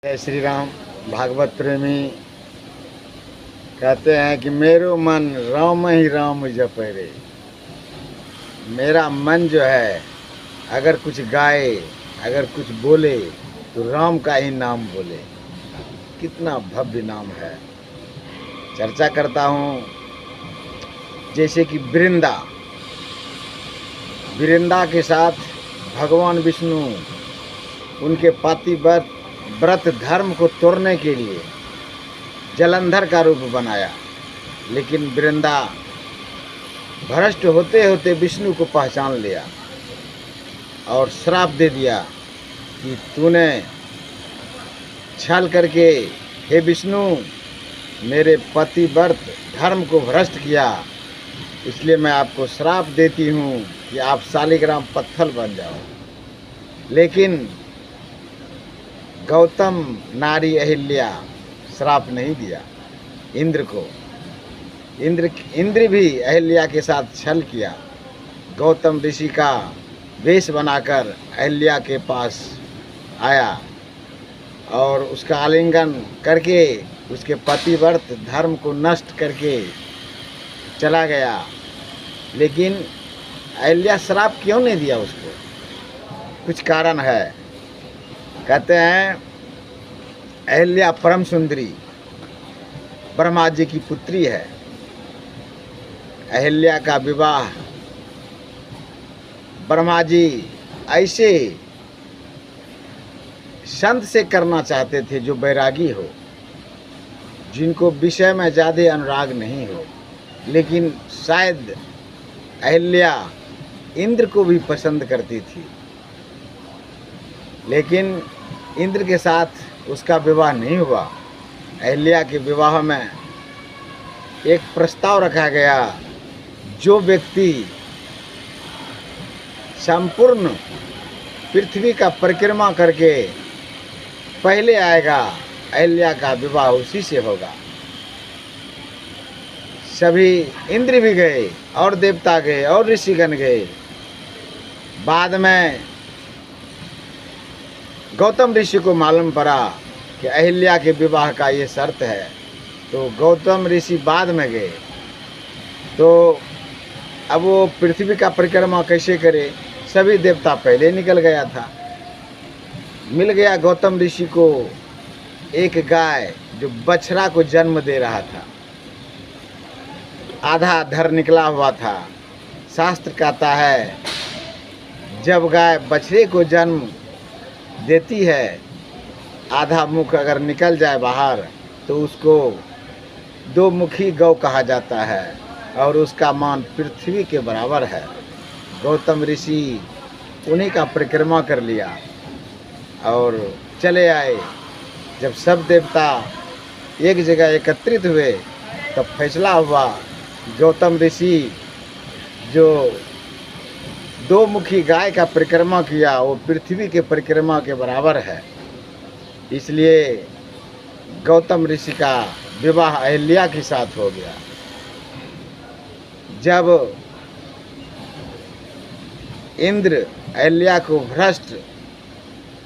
जय श्री राम। भागवत प्रेमी कहते हैं कि मेरो मन राम ही राम जपे रे। मेरा मन जो है अगर कुछ गाए, अगर कुछ बोले तो राम का ही नाम बोले। कितना भव्य नाम है। चर्चा करता हूँ जैसे कि वृंदा के साथ भगवान विष्णु उनके व्रत धर्म को तोड़ने के लिए जलंधर का रूप बनाया, लेकिन वृंदा भ्रष्ट होते होते विष्णु को पहचान लिया और श्राप दे दिया कि तूने छल करके हे विष्णु मेरे पतिव्रत धर्म को भ्रष्ट किया, इसलिए मैं आपको श्राप देती हूँ कि आप शालिग्राम पत्थर बन जाओ। लेकिन गौतम नारी अहिल्या श्राप नहीं दिया इंद्र को। इंद्र भी अहिल्या के साथ छल किया। गौतम ऋषि का वेश बनाकर अहिल्या के पास आया और उसका आलिंगन करके उसके पतिव्रत धर्म को नष्ट करके चला गया। लेकिन अहिल्या श्राप क्यों नहीं दिया उसको? कुछ कारण है। कहते हैं अहिल्या परम सुंदरी ब्रह्मा जी की पुत्री है। अहिल्या का विवाह ब्रह्मा जी ऐसे संत से करना चाहते थे जो बैरागी हो, जिनको विषय में ज़्यादा अनुराग नहीं हो। लेकिन शायद अहिल्या इंद्र को भी पसंद करती थी, लेकिन इंद्र के साथ उसका विवाह नहीं हुआ। अहिल्या के विवाह में एक प्रस्ताव रखा गया, जो व्यक्ति संपूर्ण पृथ्वी का परिक्रमा करके पहले आएगा अहिल्या का विवाह उसी से होगा। सभी इंद्र भी गए और देवता गए और ऋषिगण गए। बाद में गौतम ऋषि को मालूम पड़ा कि अहिल्या के विवाह का ये शर्त है, तो गौतम ऋषि बाद में गए। तो अब वो पृथ्वी का परिक्रमा कैसे करे? सभी देवता पहले निकल गया था। मिल गया गौतम ऋषि को एक गाय जो बछड़ा को जन्म दे रहा था, आधा धर निकला हुआ था। शास्त्र कहता है जब गाय बछड़े को जन्म देती है, आधा मुख अगर निकल जाए बाहर तो उसको दो मुखी गौ कहा जाता है और उसका मान पृथ्वी के बराबर है। गौतम ऋषि उन्हीं का परिक्रमा कर लिया और चले आए। जब सब देवता एक जगह एकत्रित हुए तब फैसला हुआ गौतम ऋषि जो दो मुखी गाय का परिक्रमा किया वो पृथ्वी के परिक्रमा के बराबर है। इसलिए गौतम ऋषि का विवाह अहिल्या के साथ हो गया। जब इंद्र अहिल्या को भ्रष्ट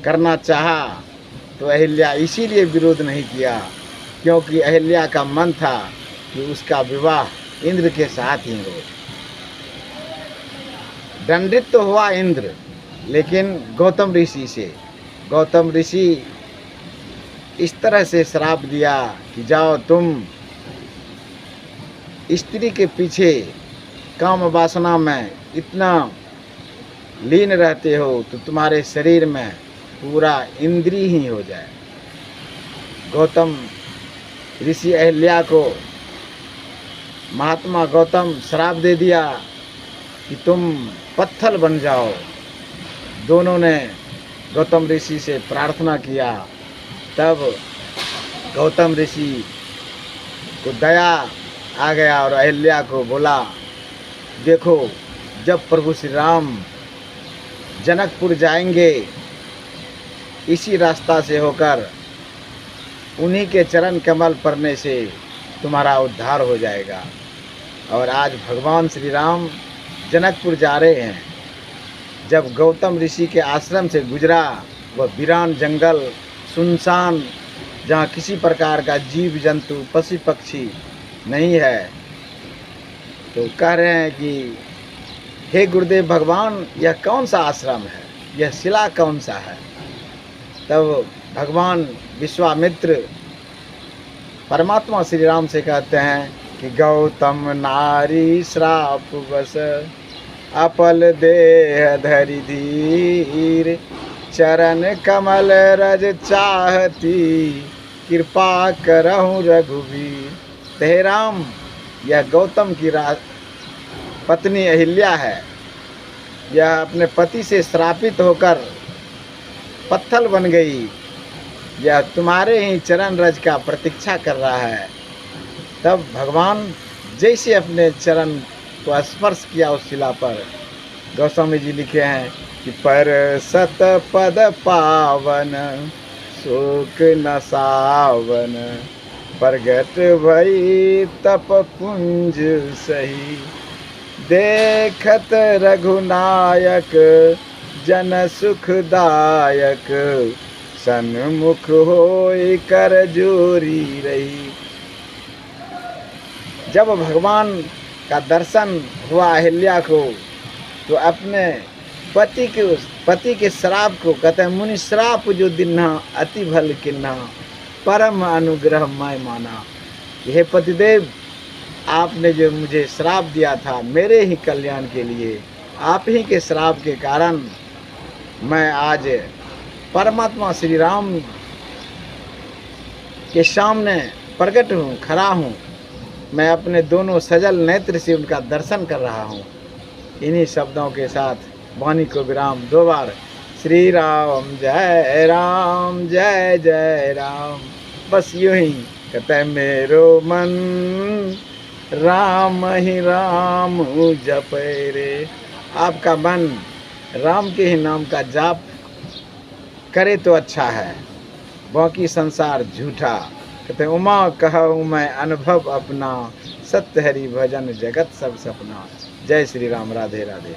करना चाहा तो अहिल्या इसीलिए विरोध नहीं किया, क्योंकि अहिल्या का मन था कि उसका विवाह इंद्र के साथ ही हो। दंडित तो हुआ इंद्र, लेकिन गौतम ऋषि से। गौतम ऋषि इस तरह से श्राप दिया कि जाओ तुम स्त्री के पीछे काम वासना में इतना लीन रहते हो तो तुम्हारे शरीर में पूरा इंद्री ही हो जाए। गौतम ऋषि अहिल्या को महात्मा गौतम श्राप दे दिया कि तुम पत्थर बन जाओ। दोनों ने गौतम ऋषि से प्रार्थना किया। तब गौतम ऋषि को दया आ गया और अहिल्या को बोला, देखो जब प्रभु श्री राम जनकपुर जाएंगे इसी रास्ता से होकर, उन्हीं के चरण कमल पड़ने से तुम्हारा उद्धार हो जाएगा। और आज भगवान श्री राम जनकपुर जा रहे हैं। जब गौतम ऋषि के आश्रम से गुजरा, वह वीरान जंगल सुनसान, जहाँ किसी प्रकार का जीव जंतु पशु पक्षी नहीं है। तो कह रहे हैं कि हे गुरुदेव भगवान, यह कौन सा आश्रम है, यह शिला कौन सा है। तब भगवान विश्वामित्र परमात्मा श्री राम से कहते हैं कि गौतम नारी श्राप बस, अपल देह धरि धीर, चरण कमल रज चाहती, कृपा करहु रघुवीर। हे राम, यह गौतम की पत्नी अहिल्या है। यह अपने पति से श्रापित होकर पत्थर बन गई। यह तुम्हारे ही चरण रज का प्रतीक्षा कर रहा है। तब भगवान जैसे अपने चरण को स्पर्श किया उस शिला पर, गोस्वामी जी लिखे हैं कि पर सत पद पावन, शोक न सावन, प्रगट भई तप पुंज सही, देखत रघुनायक जन सुखदायक, सन्मुख होई कर जोरी रही। जब भगवान का दर्शन हुआ अहिल्या को, तो अपने पति के श्राप को कहते हैं, मुनि श्राप जो दिन्हा, अति भल किन्हा, परम अनुग्रह मैं माना। यह पतिदेव, आपने जो मुझे श्राप दिया था मेरे ही कल्याण के लिए, आप ही के श्राप के कारण मैं आज परमात्मा श्री राम के सामने प्रकट हूँ, खड़ा हूँ। मैं अपने दोनों सजल नेत्र से उनका दर्शन कर रहा हूँ। इन्हीं शब्दों के साथ वाणी को विराम। 2 बार श्री राम जय राम जय जय राम। बस यूं ही कहते हैं, मेरो मन राम ही राम जपे रे। आपका मन राम के ही नाम का जाप करे तो अच्छा है, बाकी संसार झूठा। कहते हैं, उमा कहूँ मैं अनुभव अपना, सत्य हरि भजन जगत सब सपना। जय श्री राम, राधे राधे।